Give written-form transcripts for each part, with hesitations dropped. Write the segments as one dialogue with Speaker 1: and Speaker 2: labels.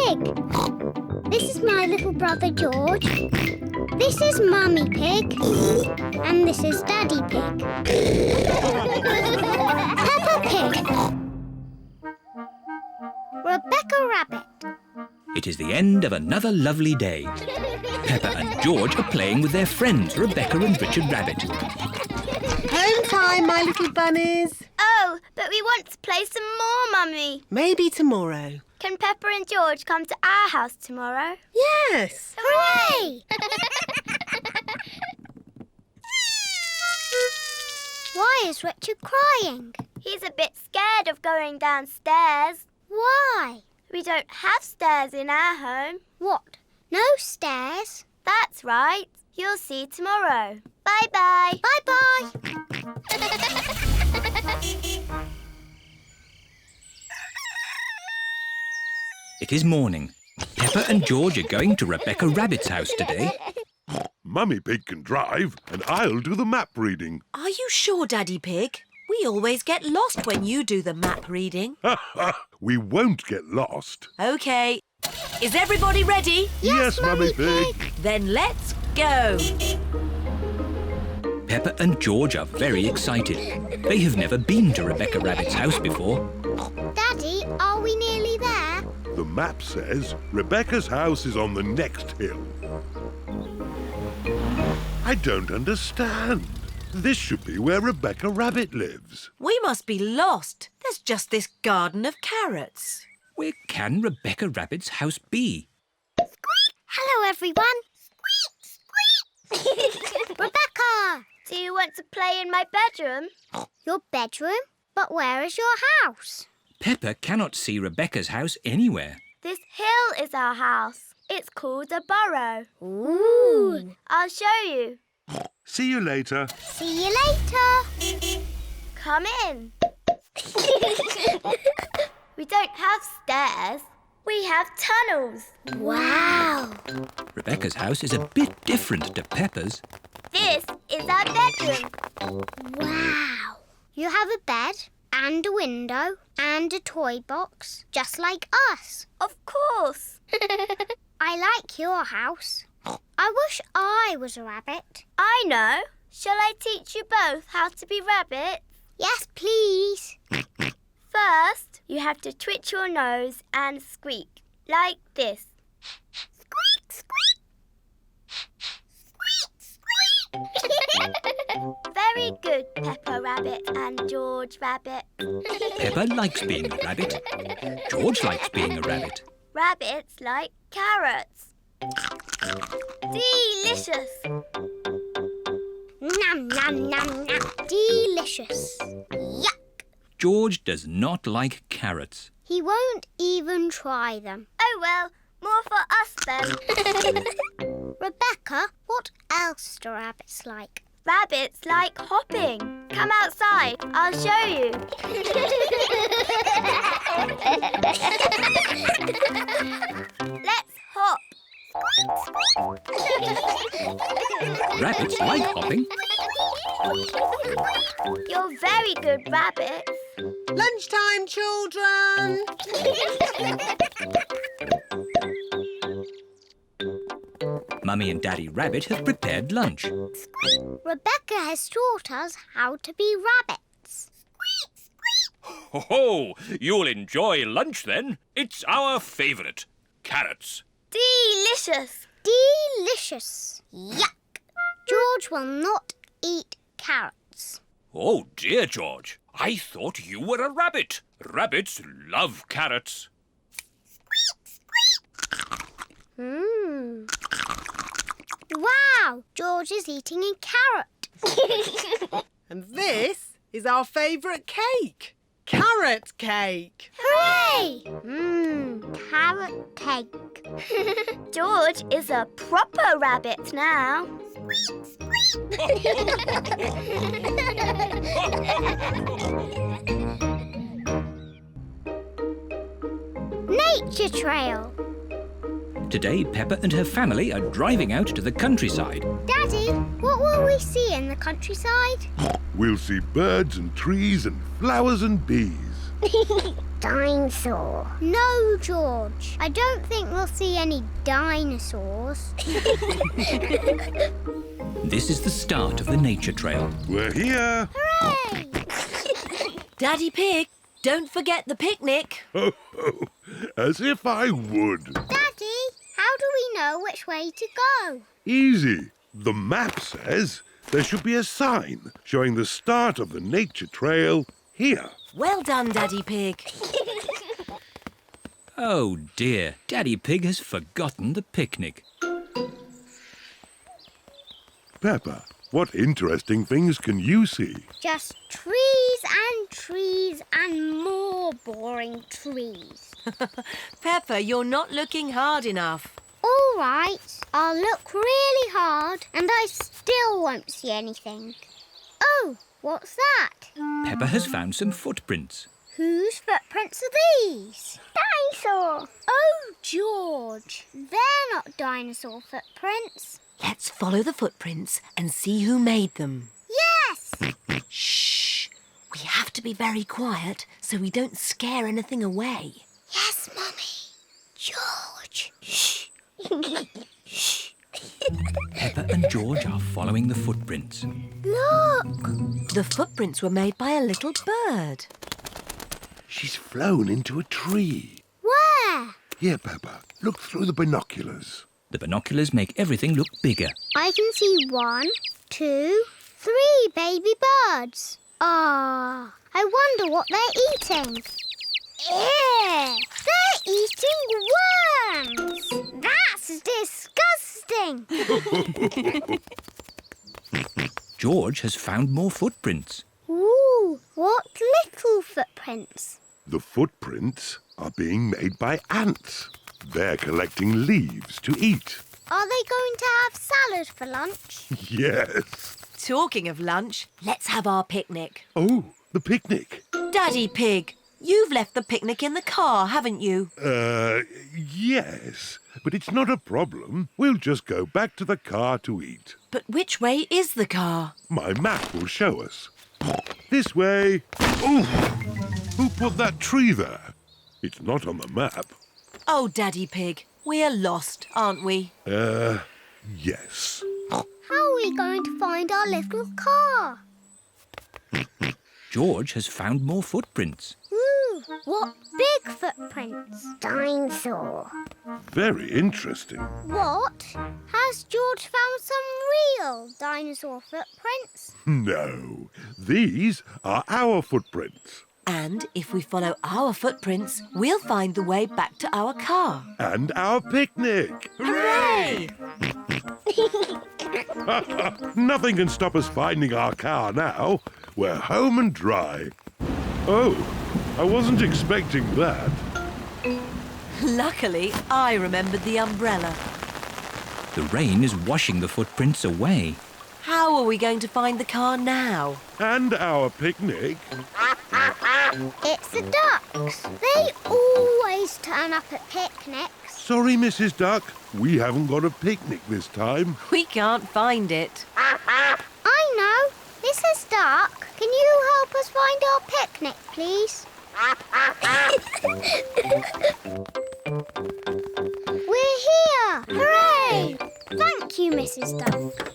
Speaker 1: Pig. This is my little brother George. This is Mummy Pig. And this is Daddy Pig. Peppa Pig. Rebecca Rabbit.
Speaker 2: It is the end of another lovely day. Peppa and George are playing with their friends, Rebecca and Richard Rabbit.
Speaker 3: Home time, my little bunnies.
Speaker 4: Oh, but we want to play some more, Mummy.
Speaker 3: Maybe tomorrow.
Speaker 4: Can Peppa and George come to our house tomorrow?
Speaker 3: Yes.
Speaker 1: Hooray! Why is Richard crying?
Speaker 4: He's a bit scared of going downstairs.
Speaker 1: Why?
Speaker 4: We don't have stairs in our home.
Speaker 1: What? No stairs?
Speaker 4: That's right. You'll see tomorrow. Bye-bye.
Speaker 1: Bye-bye.
Speaker 2: It is morning. Peppa and George are going to Rebecca Rabbit's house today.
Speaker 5: Mummy Pig can drive and I'll do the map reading.
Speaker 6: Are you sure, Daddy Pig? We always get lost when you do the map reading.
Speaker 5: We won't get lost.
Speaker 6: OK. Is everybody ready?
Speaker 5: Yes, Mummy Pig.
Speaker 6: Then let's go.
Speaker 2: Peppa and George are very excited. They have never been to Rebecca Rabbit's house before.
Speaker 1: Daddy, are we nearly there?
Speaker 5: The map says Rebecca's house is on the next hill. I don't understand. This should be where Rebecca Rabbit lives.
Speaker 6: We must be lost. There's just this garden of carrots.
Speaker 2: Where can Rebecca Rabbit's house be?
Speaker 1: Hello, everyone. Squeak, squeak. Rebecca!
Speaker 4: Do you want to play in my bedroom?
Speaker 1: Your bedroom? But where is your house?
Speaker 2: Peppa cannot see Rebecca's house anywhere.
Speaker 4: This hill is our house. It's called a burrow.
Speaker 1: Ooh.
Speaker 4: I'll show you.
Speaker 5: See you later.
Speaker 1: See you later.
Speaker 4: Come in. We don't have stairs. We have tunnels.
Speaker 1: Wow.
Speaker 2: Rebecca's house is a bit different to Peppa's.
Speaker 4: This is our bedroom.
Speaker 1: Wow. You have a bed and a window and a toy box, just like us.
Speaker 4: Of course.
Speaker 1: I like your house. I wish I was a rabbit.
Speaker 4: I know. Shall I teach you both how to be rabbits?
Speaker 1: Yes, please.
Speaker 4: First, you have to twitch your nose and squeak, like this.
Speaker 1: Squeak, squeak. Squeak, squeak.
Speaker 4: Very good, Peppa Rabbit and George Rabbit.
Speaker 2: Peppa likes being a rabbit. George likes being a rabbit.
Speaker 4: Rabbits like carrots. Delicious.
Speaker 1: Nom, nom, nom, nom. Delicious. Yuck.
Speaker 2: George does not like carrots.
Speaker 1: He won't even try them.
Speaker 4: Oh well, more for us then.
Speaker 1: Rebecca, what else do rabbits like?
Speaker 4: Rabbits like hopping. Come outside, I'll show you. Let's hop.
Speaker 2: Rabbits like hopping.
Speaker 4: You're very good rabbits.
Speaker 3: Lunchtime, children.
Speaker 2: Mummy and Daddy Rabbit have prepared lunch.
Speaker 1: Rebecca has taught us how to be rabbits.
Speaker 7: Ho ho! You'll enjoy lunch then. It's our favourite. Carrots.
Speaker 4: Delicious.
Speaker 1: Delicious. Yuck. George will not eat carrots.
Speaker 7: Oh dear, George. I thought you were a rabbit. Rabbits love carrots.
Speaker 1: Wow, George is eating a carrot.
Speaker 3: And this is our favourite cake. Carrot cake.
Speaker 1: Hooray! Carrot cake.
Speaker 4: George is a proper rabbit now.
Speaker 1: Nature trail.
Speaker 2: Today, Peppa and her family are driving out to the countryside.
Speaker 1: Daddy, what will we see in the countryside?
Speaker 5: We'll see birds and trees and flowers and bees.
Speaker 1: Dinosaur. No, George. I don't think we'll see any dinosaurs.
Speaker 2: This is the start of the nature trail.
Speaker 5: We're here.
Speaker 1: Hooray!
Speaker 6: Daddy Pig, don't forget the picnic.
Speaker 5: Ho, ho. As if I would.
Speaker 1: Daddy, how do we know which way to go?
Speaker 5: Easy. The map says there should be a sign showing the start of the nature trail here.
Speaker 6: Well done, Daddy Pig.
Speaker 2: Oh dear, Daddy Pig has forgotten the picnic.
Speaker 5: Peppa, what interesting things can you see?
Speaker 1: Just trees and more boring trees.
Speaker 6: Peppa, you're not looking hard enough.
Speaker 1: All right, I'll look really hard and I still won't see anything. Oh, what's that?
Speaker 2: Peppa has found some footprints.
Speaker 1: Whose footprints are these? Dinosaur. Oh, George, they're not dinosaur footprints.
Speaker 6: Let's follow the footprints and see who made them.
Speaker 1: Yes!
Speaker 6: Shh! We have to be very quiet so we don't scare anything away.
Speaker 1: Yes, Mummy. George.
Speaker 6: Shh! Shh!
Speaker 2: Peppa and George are following the footprints.
Speaker 1: Look!
Speaker 6: The footprints were made by a little bird.
Speaker 5: She's flown into a tree.
Speaker 1: Where?
Speaker 5: Here, Peppa, look through the binoculars.
Speaker 2: The binoculars make everything look bigger.
Speaker 1: I can see 1, 2, 3 baby birds. Ah, I wonder what they're eating. Ew! They're eating worms! That's disgusting!
Speaker 2: George has found more footprints.
Speaker 1: Ooh, what little footprints.
Speaker 5: The footprints are being made by ants. They're collecting leaves to eat.
Speaker 1: Are they going to have salad for lunch?
Speaker 5: Yes.
Speaker 6: Talking of lunch, let's have our picnic.
Speaker 5: Oh, the picnic.
Speaker 6: Daddy Pig, you've left the picnic in the car, haven't you?
Speaker 5: Yes. But it's not a problem. We'll just go back to the car to eat.
Speaker 6: But which way is the car?
Speaker 5: My map will show us. This way. Ooh! Who put that tree there? It's not on the map.
Speaker 6: Oh, Daddy Pig, we're lost, aren't we?
Speaker 5: Yes.
Speaker 1: How are we going to find our little car?
Speaker 2: George has found more footprints.
Speaker 1: Ooh, what big footprints. Dinosaur.
Speaker 5: Very interesting.
Speaker 1: What? Has George found some real dinosaur footprints?
Speaker 5: No, these are our footprints.
Speaker 6: And if we follow our footprints, we'll find the way back to our car.
Speaker 5: And our picnic.
Speaker 6: Hooray!
Speaker 5: Nothing can stop us finding our car now. We're home and dry. Oh, I wasn't expecting that.
Speaker 6: Luckily, I remembered the umbrella.
Speaker 2: The rain is washing the footprints away.
Speaker 6: How are we going to find the car now?
Speaker 5: And our picnic.
Speaker 1: It's the ducks. They always turn up at picnics.
Speaker 5: Sorry, Mrs. Duck. We haven't got a picnic this time.
Speaker 6: We can't find it.
Speaker 1: I know. Mrs. Duck, can you help us find our picnic, please? We're here! Hooray! Thank you, Mrs. Duck.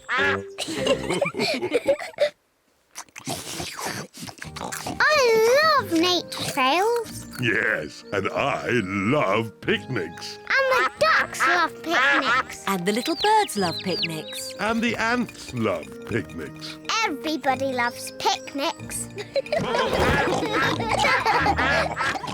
Speaker 1: I love nature trails.
Speaker 5: Yes, and I love picnics.
Speaker 1: And the ducks love picnics.
Speaker 6: And the little birds love picnics.
Speaker 5: And the ants love picnics.
Speaker 1: Everybody loves picnics.